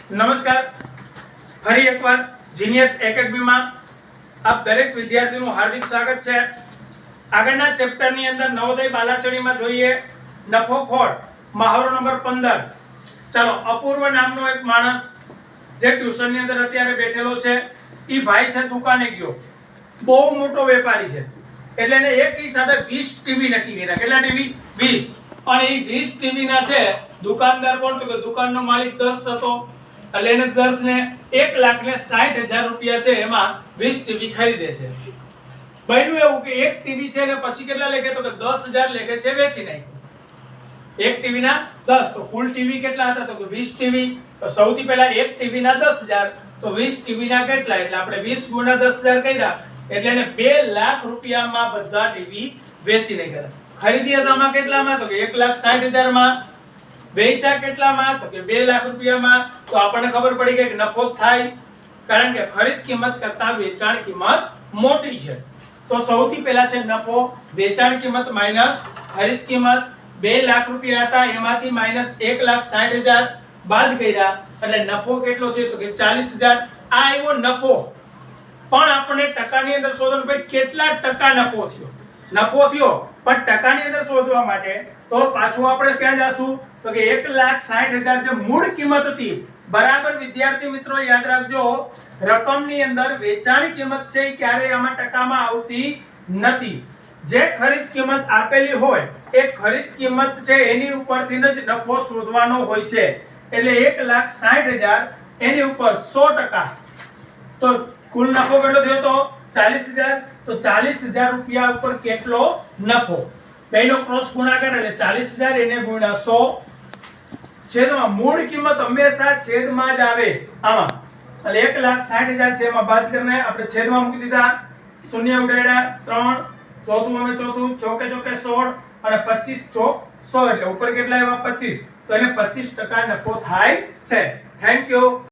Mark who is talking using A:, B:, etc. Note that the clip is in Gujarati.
A: નમસ્કાર, ફરી એકવાર જીનિયસ એકેડમીમાં આપ દરેક વિદ્યાર્થીનું હાર્દિક સ્વાગત છે। આગળના ચેપ્ટરની અંદર નવોદય બાલાચડીમાં જોઈએ નફો ખોટ મહાવરો નંબર 15। ચાલો, અપૂર્વ નામનો એક માણસ જે ટ્યુશનની અંદર અત્યારે બેઠેલો છે, ઈ ભાઈ છે દુકાને ગયો, બહુ મોટો વેપારી છે, એટલે એને એક ઈ સાથે 20 ટીવી નક્કી કર્યા। કેટલા ટીવી? 20। અને એ 20 ટીવી ના છે દુકાનદાર કોણ? તો કે દુકાનનો માલિક દર્શ હતો, એટલે એને દર્શને 1,60,000 રૂપિયા છે એમાં 20 ટીવી ખરીદે છે। બન્યું એવું કે એક ટીવી છે ને પછી કેટલા લેખે? તો કે 10,000 લેખે છે વેચી નાખ્યું। એક ટીવી ના 10, તો કુલ ટીવી કેટલા હતા? તો કે 20 ટીવી। તો સૌથી પહેલા એક ટીવી ના 10,000, તો 20 ટીવી ના કેટલા? એટલે આપણે 20 ગુણ્યા 10,000 કર્યા, એટલે એને 2 લાખ રૂપિયામાં બધા ટીવી વેચી નાખ્યા। ખરીદી હતામાં કેટલામાં? તો કે 1,60,000 માં। વેચા કેટલામાં? તો કે 2 લાખ રૂપિયામાં। તો આપણને ખબર પડી કે નફો થાય, કારણ કે ખરીદ કિંમત કરતા વેચાણ કિંમત મોટી છે। તો સૌથી પહેલા છે નફો, વેચાણ કિંમત માઈનસ ખરીદ કિંમત। 2 લાખ રૂપિયા હતા, એમાંથી માઈનસ 1,60,000 બાદ કર્યા, એટલે નફો કેટલો થયો? તો કે 40,000। આ આવ્યો નફો। પણ આપણે ટકાની અંદર શોધવાનું, ભાઈ કેટલા ટકા નફો થયો? નફો થયો પણ ટકાની અંદર શોધવા માટે તો પાછું આપણે ક્યાં જાશું? તો કે 1,60,000 જે મૂળ કિંમત હતી, બરાબર વિદ્યાર્થી મિત્રો યાદ રાખજો, રકમની અંદર વેચાણ કિંમત છે એ ક્યારેય આમાં ટકામાં આવતી નથી। જે ખરીદ કિંમત આપેલી હોય એ ખરીદ કિંમત છે એની ઉપરથી જ નફો શોધવાનો હોય છે। એટલે 1,60,000 એની ઉપર 100%, તો કુલ નફો કેટલો થયો? તો 40,000। તો 40,000 રૂપિયા ઉપર કેટલો નફો? બેનો ક્રોસ ગુણાકાર, એટલે 40,000 એને ગુણ્યા 100 છેદમાં મૂળ કિંમત હંમેશા છેદમાં જ આવે આમાં, એટલે 1,60,000 છે એમાં બાદ કરીને આપણે છેદમાં મૂકી દીધા, શૂન્ય ઉડાડ્યા, 3 ચોથું અમે ચોથું, ચોકે ચોકે 16 અને 25 ચોક 100, એટલે ઉપર કેટલા આવ્યા? 25। તો એને 25% નફો થાય છે। Thank you.